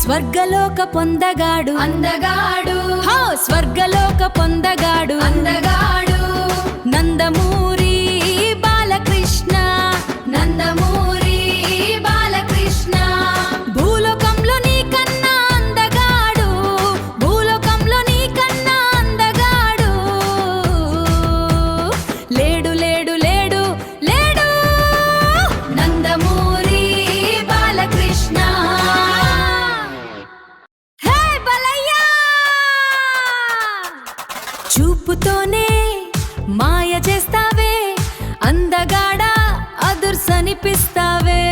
స్వర్గలోక పొందగాడు అందగాడు స్వర్గలోక పొందగాడు అందగాడు నందమూరి బాలకృష్ణ నందమూరి బాలకృష్ణ భూలోకంలో నీకన్నా అందగాడు భూలోకంలో నీకన్నా అందగాడు లేడు లేడు లేడు లేడు నందమూరి బాలకృష్ణ హే బలయ్యా చూపుతోనే మాయ చేస్తావే అందగాడా అదుర్సనిపిస్తావే